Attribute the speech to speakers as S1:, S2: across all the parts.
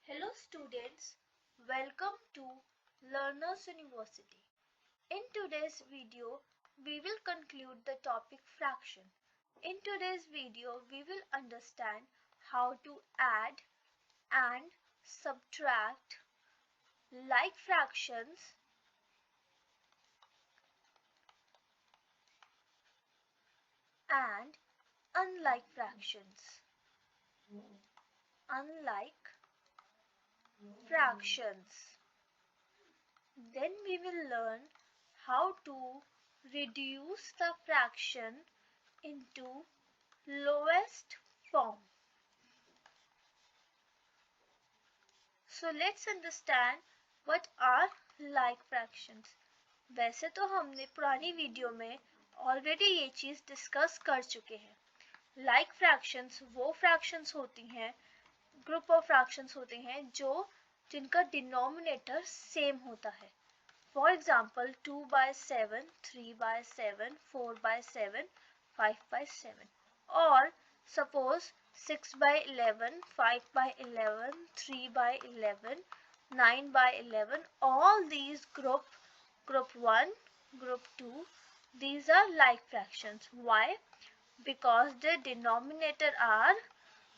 S1: Hello students, welcome to Learners University. In today's video, we will conclude the topic fraction. In today's video, we will understand how to add and subtract like fractions and unlike fractions. Unlike fractions. Then we will learn how to reduce the fraction into lowest form. So let's understand what are like fractions. वैसे तो हमने पुरानी video में already ये चीज़ discuss कर चुके हैं. Like fractions वो fractions होती हैं, ग्रुप ऑफ फ्रैक्शंस होते हैं जिनका डिनोमिनेटर सेम होता है. For example, 2 by 7, 3 by 7, 4 by 7, 5 by 7. Or suppose 6 by 11, 5 by 11, 3 by 11, 9 by 11. All these group 1, group 2, these are like fractions. Why? Because the denominator are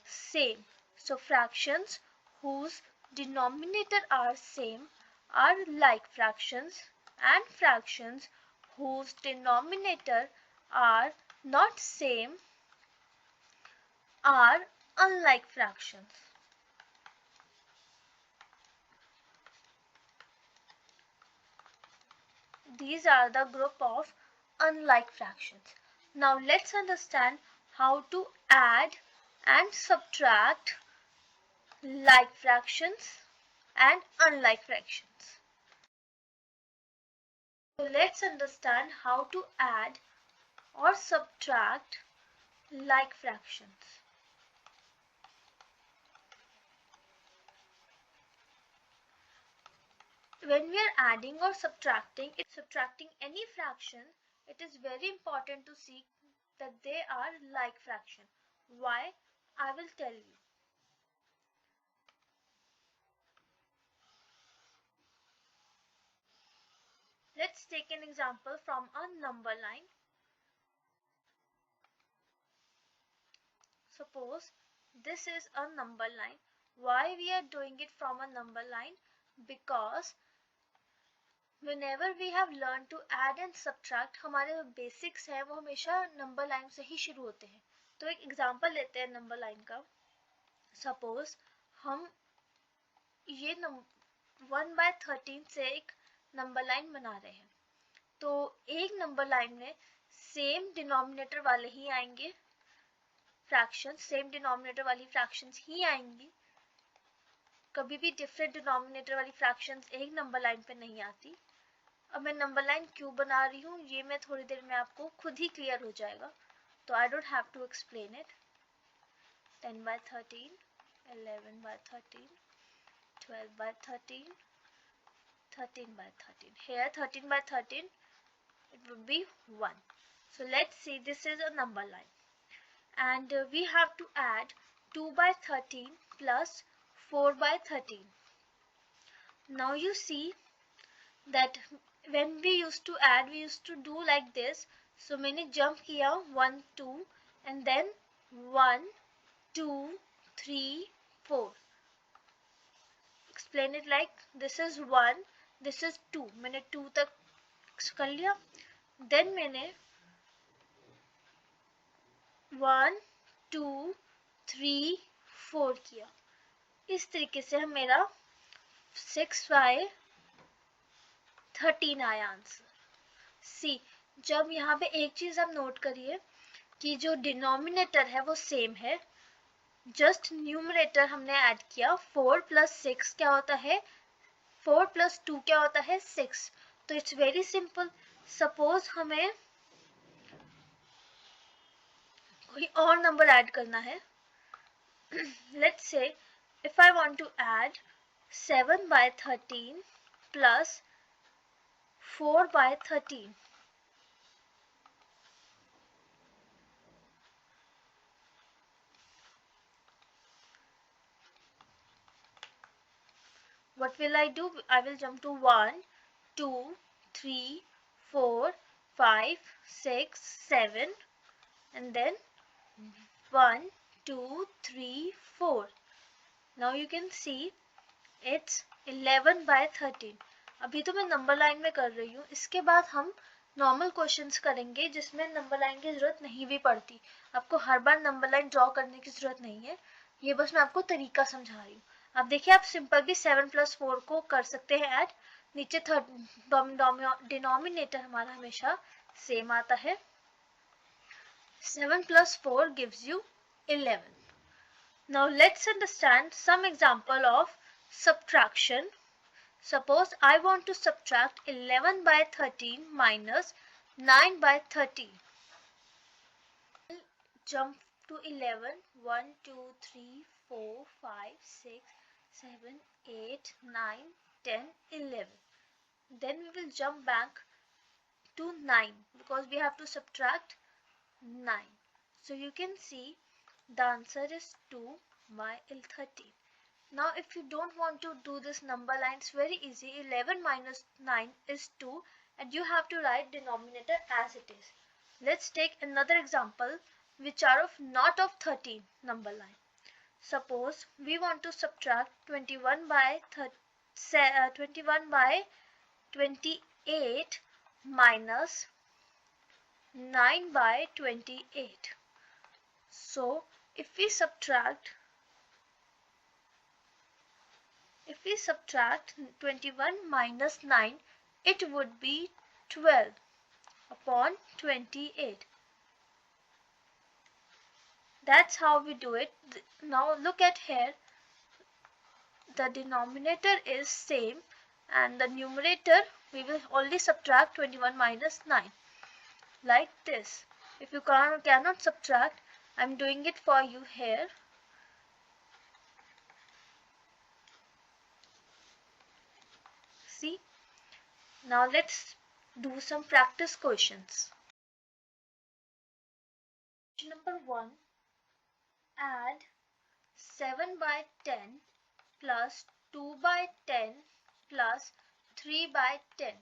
S1: same. So fractions whose denominator are same are like fractions, and fractions whose denominator are not same are unlike fractions. These are the group of unlike fractions. Now let's understand how to add and subtract like fractions and unlike fractions. So let's understand how to add or subtract like fractions. When we are adding or subtracting any fraction, it is very important to see that they are like fraction. Why? I will tell you. Let's take an example from a number line. Suppose this is a number line. Why we are doing it from a number line? Because whenever we have learned to add and subtract, हमारे जो basics हैं वो हमेशा number line से ही शुरू होते हैं. तो एक एग्जांपल लेते हैं नंबर लाइन का. सपोज हम ये 1/13 से एक नंबर लाइन बना रहे हैं. तो एक नंबर लाइन में सेम डिनोमिनेटर वाले ही आएंगे फ्रैक्शंस, सेम डिनोमिनेटर वाली फ्रैक्शंस ही आएंगी. कभी भी डिफरेंट डिनोमिनेटर वाली फ्रैक्शंस एक नंबर लाइन पे नहीं आती. अब मैं नंबर लाइन क्यों बना रही हूँ ये मैं थोड़ी देर में आपको खुद ही क्लियर हो जाएगा, तो I don't have to explain it. 10/13, 11/13, 12/13, 13/13. Here 13/13 it would be 1. So let's see, this is a number line and we have to add 2/13 plus 4/13. Now you see that when we used to add, we used to do like this. So मैंने jump किया 1 2 and then 1 2 3 4. Explain it like this is 1, this is 2. मैंने 2 तक कर लिया. Then मैंने 1 2 3 4 किया. इस तरीके से मेरा 6/13 आया आंसर. सी, जब यहाँ पे एक चीज आप नोट करिए कि जो डिनोमिनेटर है वो सेम है, जस्ट न्यूमरेटर हमने ऐड किया. 4 + 6 क्या होता है? 4 + 2 क्या होता है? 6. तो इट्स वेरी सिंपल. सपोज हमें कोई और नंबर ऐड करना है. Let's say if I want to add 7/13 plus 4/13. what will I do? I will jump to 1, 2, 3, 4, 5, 6, 7, and then 1, 2, 3, 4. Now you can see it's 11 by 13. अभी तो मैं नंबर लाइन में कर रही हूँ, इसके बाद हम नॉर्मल क्वेश्चंस करेंगे जिसमें नंबर लाइन की जरूरत नहीं भी पड़ती. आपको हर बार नंबर लाइन ड्रॉ करने की जरूरत नहीं है, ये बस मैं आपको तरीका समझा रही हूँ. अब देखिए आप सिंपल भी 7 + 4 को कर सकते हैं ऐड. नीचे डिनोमिनेटर हमारा हमेशा सेम आता है. 7 + 4 gives you 11. Now let's understand some example of subtraction. Suppose I want to subtract 11 by 13 minus 9 by 13. Jump to 11. 1, 2, 3, 4, 5, 6, 7, 8, 9, 10, 11. Then we will jump back to 9 because we have to subtract 9. So you can see the answer is 2 by 13. Now if you don't want to do this number line, it's very easy. 11 minus 9 is 2 and you have to write denominator as it is. Let's take another example which are of not of 13 number line. Suppose we want to subtract 21 by 28 minus 9 by 28. So if we subtract 21 minus 9, it would be 12 upon 28. That's how we do it. Now look at here. The denominator is same and the numerator we will only subtract 21 minus 9. Like this. If you cannot subtract, I'm doing it for you here. See? Now let's do some practice questions. Question number 1. Add 7 by 10 plus 2 by 10 plus 3 by 10.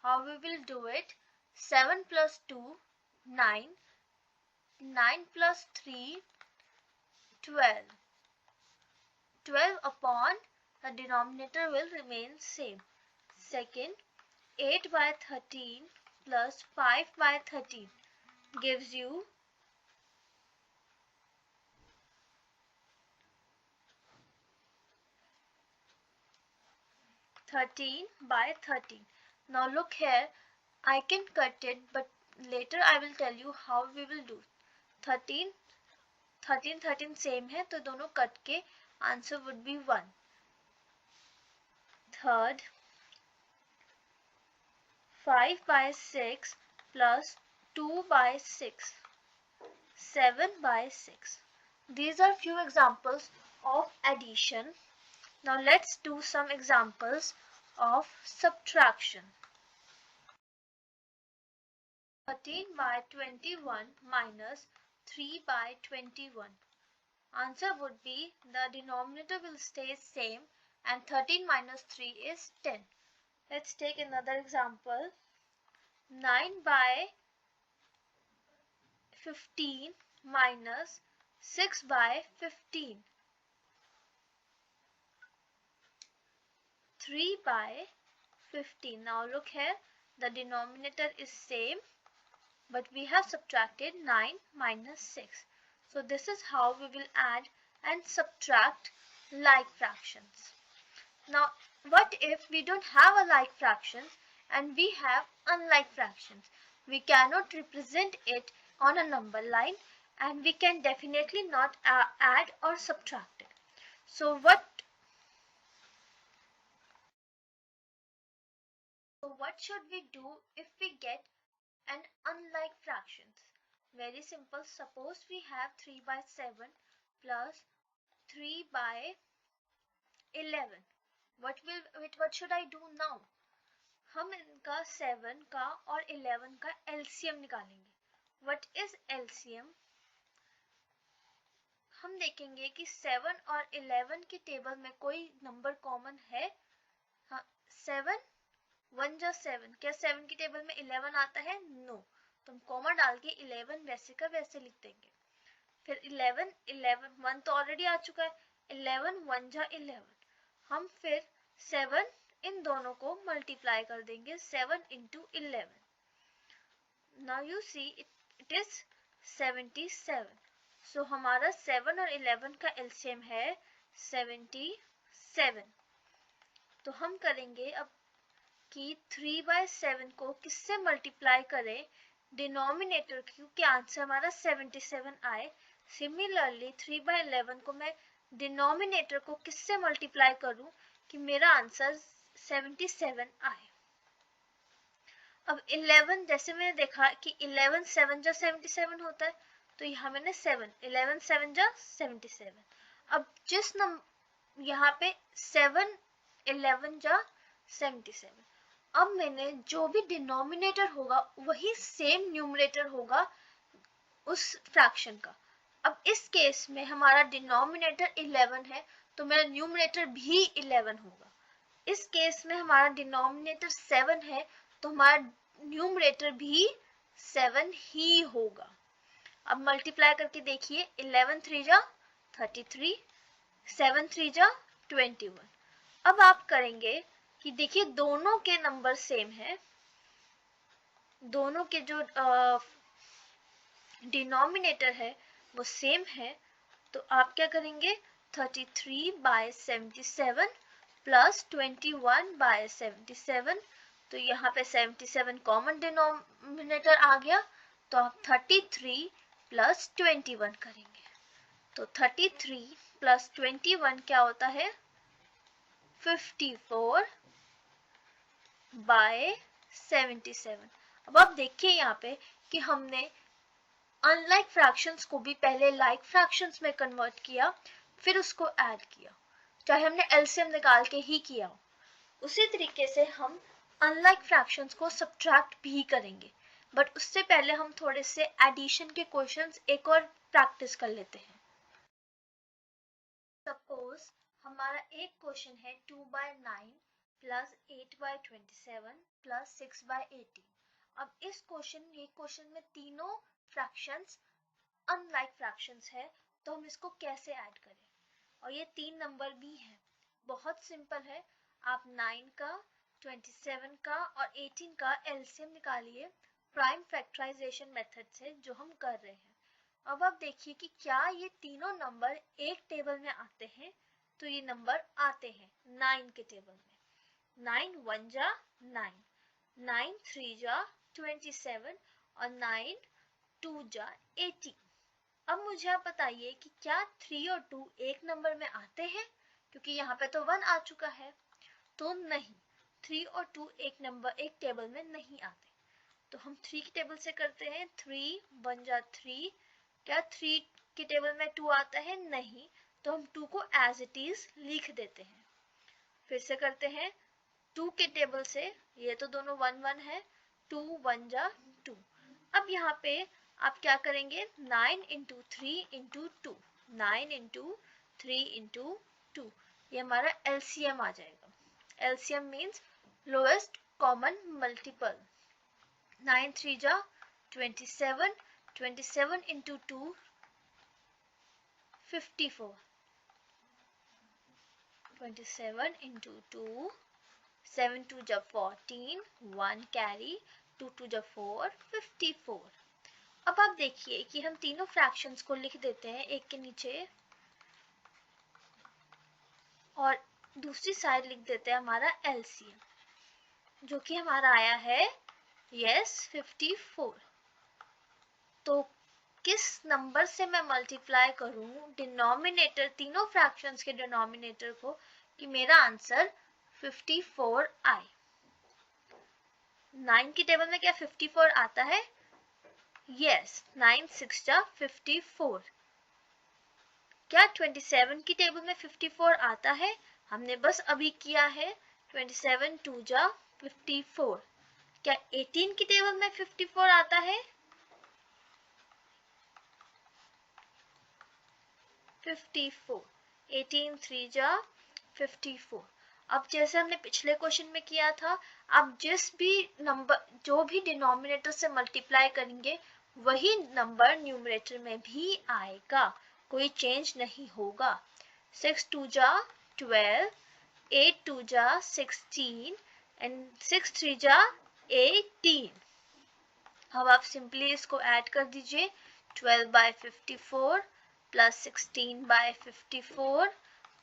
S1: How we will do it? 7 plus 2, 9. 9 plus 3, 12. 12 upon the denominator will remain same. Second, 8 by 13 plus 5 by 13 gives you 13 by 13. Now look here, I can cut it, but later I will tell you how we will do. 13 same है तो दोनों cut के answer would be 1. Third, 5 by 6 plus 2 by 6, 7 by 6. These are few examples of addition. Now let's do some examples of subtraction. 13 by 21 minus 3 by 21. Answer would be the denominator will stay same and 13 minus 3 is 10. Let's take another example. 9 by 15 minus 6 by 15. 3 by 15. Now look here, the denominator is same, but we have subtracted 9 minus 6. So this is how we will add and subtract like fractions. Now what if we don't have a like fraction and we have unlike fractions? We cannot represent it on a number line and we can definitely not add or subtract it. So what should we do if we get an unlike fractions? Very simple. Suppose we have 3 by 7 plus 3 by 11. What should I do now? हम इनका 7 का और 11 का LCM निकालेंगे. What is LCM? हम देखेंगे कि 7 और 11 के टेबल में कोई नंबर कॉमन है। हाँ, 7 1 जा 7, क्या 7 की टेबल में 11 आता है? नो। तो हम कॉमा डाल के 11 वैसे का वैसे लिख देंगे। फिर 11 1 तो ऑलरेडी आ चुका है, 11 1 जा 11। हम फिर 7 इन दोनों को मल्टीप्लाई कर देंगे, 7 into 11। Now you see it is 77। सो हमारा 7 और 11 का एलसीएम है 77। तो हम करेंगे अब कि 3/7 को किससे मल्टीप्लाई करें डिनोमिनेटर, क्योंकि आंसर हमारा 77 आए। सिमिलरली 3/11 को मैं डिनोमिनेटर को किससे मल्टीप्लाई करूं कि मेरा आंसर 77 आए। अब 11, जैसे मैंने देखा कि 11 7 जा 77 होता है, तो यहाँ मैंने 7 11 7 जा 77। अब जिस नंबर यहाँ पे 7 11 जा 77, अब मैंने जो भी डिनोमिनेटर होगा वही सेम न्यूमरेटर होगा उस फ्रैक्शन का। अब इस केस में हमारा डिनोमिनेटर 11 है तो मेरा न्यूमरेटर भी 11 होगा। इस केस में हमारा डिनोमिनेटर 7 है तो हमारा न्यूमरेटर भी 7 ही होगा। अब मल्टीप्लाई करके देखिए, 11 3 जा 33, 7 3 जा 21। अब आप करेंगे कि देखिए दोनों के नंबर सेम है, दोनों के जो डिनोमिनेटर है वो सेम है, तो आप क्या करेंगे 33/77 प्लस 21/77। तो यहाँ पे 77 कॉमन डिनोमिनेटर आ गया, तो आप 33 प्लस 21 करेंगे। तो 33 प्लस 21 क्या होता है 54/77। अब आप देखिए यहाँ पे कि हमने अनलाइक फ्रैक्शंस को भी पहले लाइक फ्रैक्शंस में कन्वर्ट किया, फिर उसको ऐड किया, चाहे हमने एलसीएम निकाल के ही किया। उसी तरीके से हम अनलाइक फ्रैक्शंस को सब्ट्रैक्ट भी करेंगे, बट उससे पहले हम थोड़े से एडिशन के क्वेश्चंस एक और प्रैक्टिस कर लेते हैं। सपोज हमारा एक क्वेश्चन है 2/9 प्लस 8/27 प्लस 6/18। अब ये क्वेश्चन में तीनों फ्रैक्शंस अनलाइक फ्रैक्शंस है, तो हम इसको कैसे ऐड करें। और ये तीन नंबर भी हैं, बहुत सिंपल है। आप 9 का 27 का और 18 का एलसीएम निकालिए प्राइम फैक्टराइजेशन मेथड से, जो हम कर रहे हैं। अब आप देखिए कि क्या ये तीनों नंबर एक टेबल में आते हैं, तो ये नंबर आते हैं 9 के टेबल में। 9 1 जा 9, 9 3 जा 27 और 9 2 जा 18। अब मुझे आप बताइए कि क्या 3 और 2 एक नंबर में आते हैं, क्योंकि यहाँ पे तो 1 आ चुका है। तो नहीं, 3 और 2 एक टेबल में नहीं आते। तो हम 3 की टेबल से करते हैं, 3 1 जा 3। क्या 3 की टेबल में 2 आता है? नहीं, तो हम 2 को एज इट इज लिख देते हैं। फिर से करते हैं 2 के टेबल से, ये तो दोनों 1 1 है, 2 1 जा 2। अब यहाँ पे आप क्या करेंगे 9 into 3 into 2, 9 into 3 into 2, ये हमारा एलसीएम आ जाएगा। LCM means lowest common multiple. 9 3 जा 27, 27 into 2 54, 27 into 2, 7 2 जा 14, 1 कैरी, 2 2 जा 4, 54। अब आप देखिए कि हम तीनों फ्रैक्शंस को लिख देते हैं एक के नीचे, और दूसरी साइड लिख देते हैं हमारा एलसीएम, जो कि हमारा आया है 54। तो किस नंबर से मैं मल्टीप्लाई करूं डिनोमिनेटर, तीनों फ्रैक्शंस के डिनोमिनेटर को, कि मेरा आंसर 54 आए। 9 की टेबल में क्या 54 आता है? यस, 9 6 जा 54। क्या 27 की टेबल में 54 आता है? हमने बस अभी किया है, 27 2 जा 54। क्या 18 की टेबल में 54 आता है? 54, 18 3 जा 54। अब जैसे हमने पिछले क्वेश्चन में किया था, आप जिस भी नंबर जो भी डिनोमिनेटर से मल्टीप्लाई करेंगे वही नंबर न्यूमरेटर में भी आएगा, कोई चेंज नहीं होगा। 6 2 जा 12, 8 2 जा 16 एंड 6 3 जा 18। अब आप सिंपली इसको ऐड कर दीजिए, 12/54 प्लस 16/54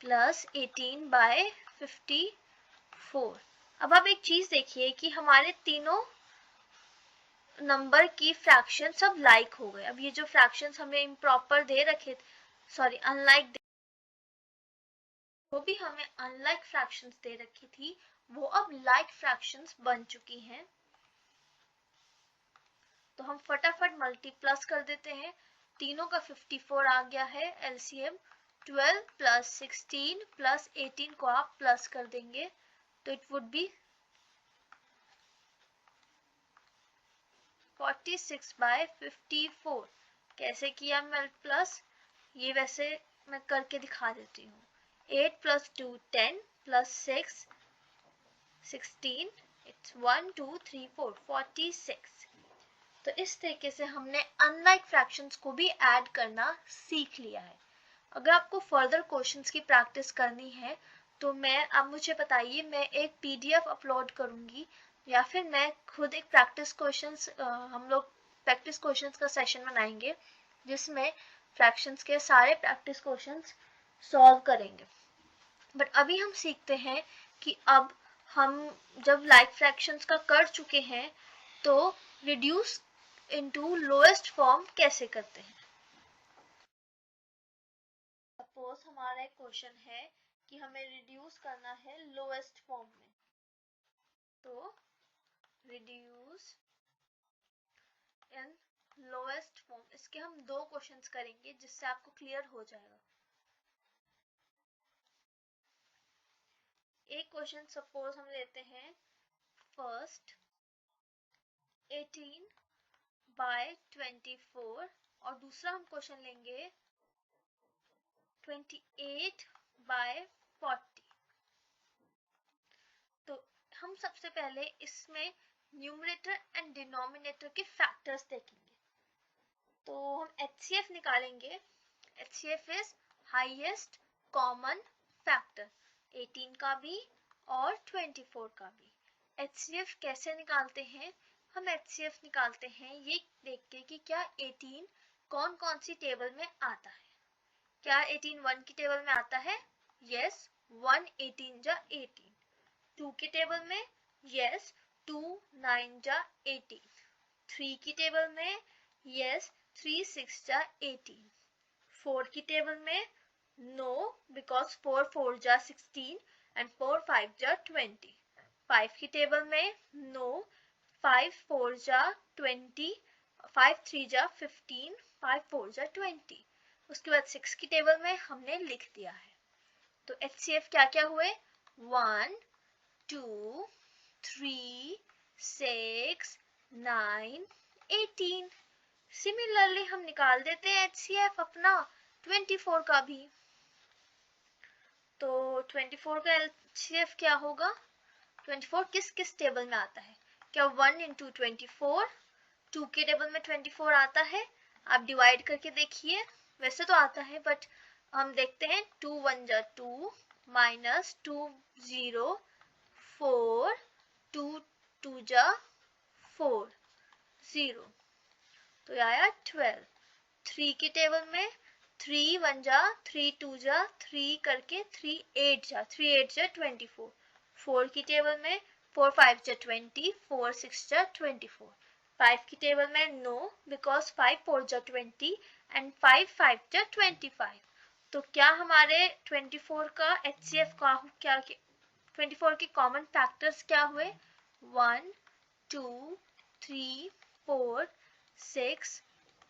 S1: प्लस 18/54। अब आप एक चीज देखिए कि हमारे तीनों नंबर की फ्रैक्शन सब लाइक हो गए। अब ये जो फ्रैक्शंस हमें इम्प्रॉपर दे रखे, सॉरी अनलाइक, वो भी हमें अनलाइक फ्रैक्शंस दे रखी थी, वो अब लाइक फ्रैक्शंस बन चुकी हैं। तो हम फटाफट मल्टीप्लस कर देते हैं, तीनों का 54 आ गया है एलसीएम। 12 प्लस 16 प्लस 18 को आप प्लस कर देंगे तो इट वुड बी 46/54। कैसे किया मल्टीप्लस, ये वैसे मैं करके दिखा देती हूँ। 8 प्लस 2 10 प्लस 6 16, इट्स 1 2 3 4 46। तो इस तरीके से हमने अनलाइक फ्रैक्शंस को भी ऐड करना सीख लिया है। अगर आपको फर्दर क्वेश्चंस की प्रैक्टिस करनी है तो आप मुझे बताइए, मैं एक पीडीएफ अपलोड करूंगी या फिर मैं खुद एक प्रैक्टिस क्वेश्चंस, हम लोग प्रैक्टिस क्वेश्चंस का सेशन बनाएंगे जिसमें फ्रैक्शंस के सारे प्रैक्टिस क्वेश्चंस सॉल्व करेंगे। बट अभी हम सीखते हैं कि अब हम जब लाइक फ्रैक्शंस का कर चुके हैं तो रिड्यूस इनटू लोएस्ट फॉर्म कैसे करते हैं। सपोज हमारा एक क्वेश्चन है कि हमें रिड्यूस करना है लोएस्ट फॉर्म में, तो रिड्यूस इन लोएस्ट फॉर्म, इसके हम दो क्वेश्चंस करेंगे जिससे आपको क्लियर हो जाएगा। एक क्वेश्चन सपोज हम लेते हैं फर्स्ट 18/24 और दूसरा हम क्वेश्चन लेंगे 28/40। तो हम सबसे पहले इसमें न्यूमरेटर एंड डिनोमिनेटर के फैक्टर्स देखेंगे। तो हम HCF निकालेंगे। HCF is highest common factor, 18 का भी और 24 का भी। HCF कैसे निकालते हैं, हम HCF निकालते हैं ये देख के कि क्या 18 कौन कौन सी टेबल में आता है। क्या 18 1 की टेबल में आता है, यस 1 18 जा 18। 2 की टेबल में, यस 2 9 जा 18। 3 की टेबल में, यस 3 6 जा 18। 4 की टेबल में, नो बिकॉज 4 4 जा 16 एंड 4 5 जा 20। 5 की टेबल में, नो 5 4 जा 20, 5 3 जा 15, 5 4 जा 20। उसके बाद 6 की टेबल में हमने लिख दिया है। तो HCF क्या क्या हुए, 1 2 3 6 9 18। सिमिलरली हम निकाल देते हैं HCF अपना 24 का भी। तो 24 का HCF क्या होगा, 24 किस किस टेबल में आता है, क्या 1 इंटू 24, 2 के टेबल में 24 आता है, आप डिवाइड करके देखिए, वैसे तो आता है बट हम देखते हैं 2 1 जा 2 माइनस 2 0 4, 2 2 जा 4 0, तो आया 12। 3 की टेबल में 3 1 जा 3 2 जा 3 करके 3 8 जा 3 8 जा 24। 4 की टेबल में 4 5 जा 20, 4 6 जा 24। 5 की टेबल में नो बिकॉज 5 4 जा 20 एंड 5 5 जा 25। तो क्या हमारे 24 का HCF का क्या 24 के कॉमन फैक्टर्स क्या हुए, 1 2 3 4 6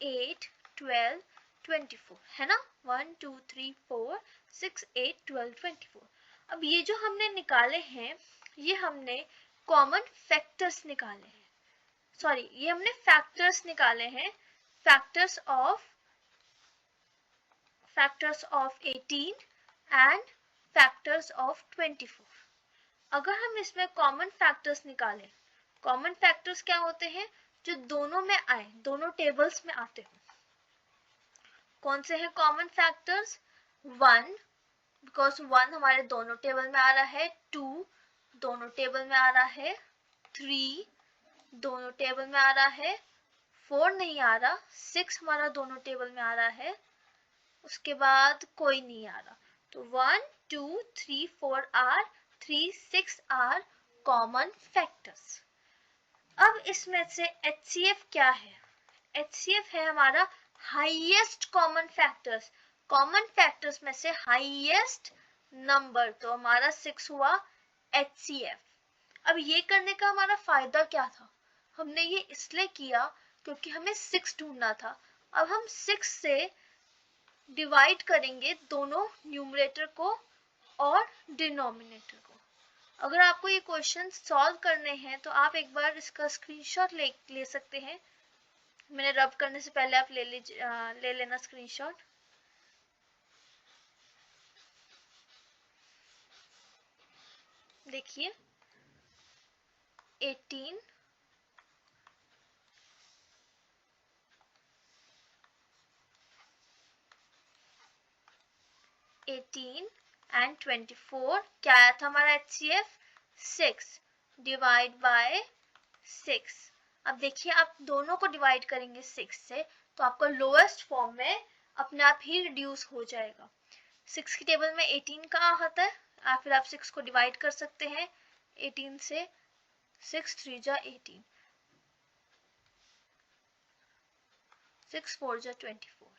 S1: 8 12 24, है ना, 1 2 3 4 6 8 12 24। अब ये जो हमने निकाले हैं ये हमने कॉमन फैक्टर्स निकाले हैं, सॉरी ये हमने फैक्टर्स निकाले हैं, factors of factors of 18 and factors of 24. अगर हम इसमें कॉमन फैक्टर्स निकालें, कॉमन फैक्टर्स क्या होते हैं? जो दोनों में आए, दोनों टेबल्स में आते हो। कौन से हैं कॉमन फैक्टर्स? 1 बिकॉज 1 हमारे दोनों टेबल में आ रहा है, 2 दोनों टेबल में आ रहा है, 3 दोनों टेबल में आ रहा है, 4 नहीं आ रहा, 6 हमारा दोनों टेबल में आ रहा है, उसके बाद कोई नहीं आ रहा। तो 1 2 3 4 आर 3 6 आर कॉमन फैक्टर्स। अब इसमें से HCF क्या है? HCF है हमारा highest common factors. Common factors में से हाईएस्ट नंबर, तो हमारा 6 हुआ HCF। अब ये करने का हमारा फायदा क्या था? हमने ये इसलिए किया क्योंकि हमें 6 ढूंढना था। अब हम 6 से डिवाइड करेंगे दोनों न्यूमरेटर को और डिनोमिनेटर को। अगर आपको ये क्वेश्चन सॉल्व करने हैं तो आप एक बार इसका स्क्रीनशॉट ले सकते हैं। मैंने रब करने से पहले आप ले लेना स्क्रीनशॉट। देखिए 18 एंड 24 क्या आया था हमारा HCF? 6 divide by 6। अब देखिए आप दोनों को डिवाइड करेंगे 6 से तो आपका लोएस्ट फॉर्म में अपने आप ही रिड्यूस हो जाएगा। 6 की टेबल में 18 का आता है, या फिर आप 6 को डिवाइड कर सकते हैं 18 से। 6 3 जा 18, 6 4 जा 24।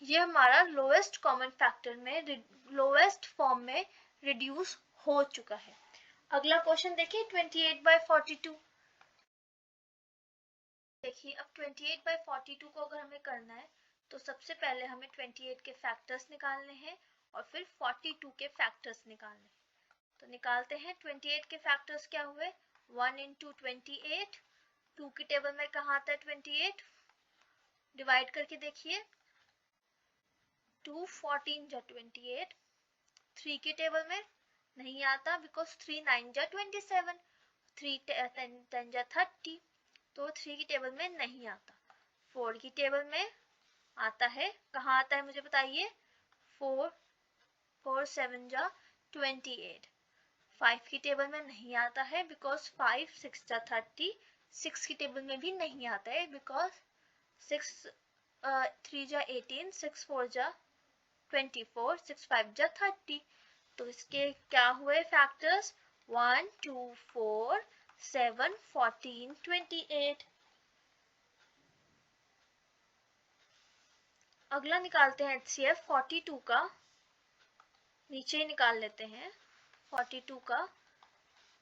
S1: ये हमारा लोएस्ट कॉमन फैक्टर में लोएस्ट फॉर्म में रिड्यूस हो चुका है। अगला क्वेश्चन देखिए 28/42। देखिए अब 28/42 को अगर हमें करना है तो सबसे पहले हमें 28 के फैक्टर्स निकालने हैं और फिर 42 के फैक्टर्स निकालने हैं। तो निकालते हैं। 28 के फैक्टर्स क्या हुए? 1 into 28, 2 की टेबल में कहाँ आता है 28? डिवाइड करके देखिए 2 14 जा 28, 3 की टेबल में नहीं आता बिकॉज 3 9 जा 27, 3 10 जा 30, तो 3 की टेबल में नहीं आता। 4 की टेबल में आता है, कहाँ आता है मुझे बताइए? 4 4 7 जा 28। 5 की टेबल में नहीं आता है बिकॉज 5 6 जा 30, 6 की टेबल में भी नहीं आता है बिकॉज 6 3 जा 18, 6 4 जा 24, 6 5 जा 30। तो इसके क्या हुए फैक्टर्स? 1 2 4 7 14 28। अगला निकालते हैं HCF 42 का। नीचे ही निकाल लेते हैं 42 का।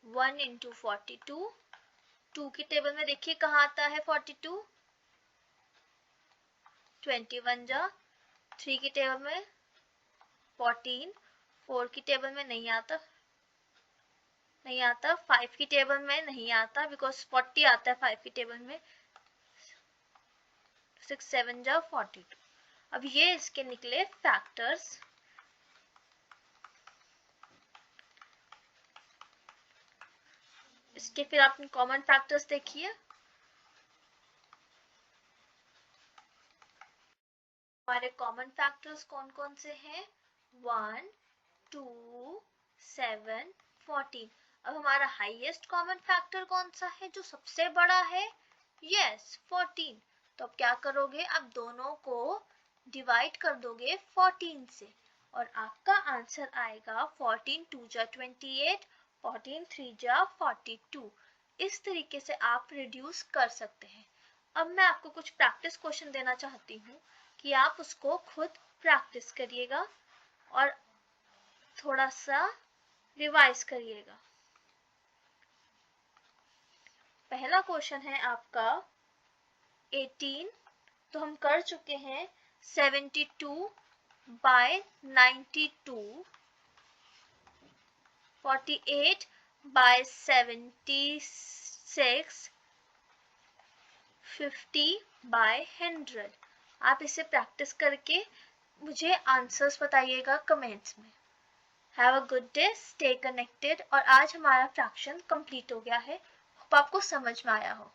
S1: 1 into 42, 2 की टेबल में देखिए कहाँ आता है 42? 21 जा, 3 की टेबल में 14, 4 की टेबल में नहीं आता, 5 की टेबल में नहीं आता बिकॉज 40 आता है 5 की टेबल में। 6 7 जा 42। अब ये इसके निकले फैक्टर्स। इसके फिर आप कॉमन फैक्टर्स देखिए। हमारे कॉमन फैक्टर्स कौन कौन से हैं? 1 2 7 14। अब हमारा हाईएस्ट कॉमन फैक्टर कौन सा है जो सबसे बड़ा है? यस 14। तो अब क्या करोगे? आप दोनों को डिवाइड कर दोगे 14 से और आपका आंसर आएगा 14 2 जा 28, 14 3 जा 42। इस तरीके से आप रिड्यूस कर सकते हैं। अब मैं आपको कुछ प्रैक्टिस क्वेश्चन देना चाहती हूँ कि आप उसको खुद प्रैक्टिस करिएगा और थोड़ा सा रिवाइज करिएगा। पहला क्वेश्चन है आपका 18, तो हम कर चुके हैं 72/92, 48/76, 50/100। आप इसे प्रैक्टिस करके मुझे आंसर्स बताइएगा कमेंट्स में। Have a good day, stay connected. और आज हमारा फ्रैक्शन कंप्लीट हो गया है। होप आपको समझ में आया हो।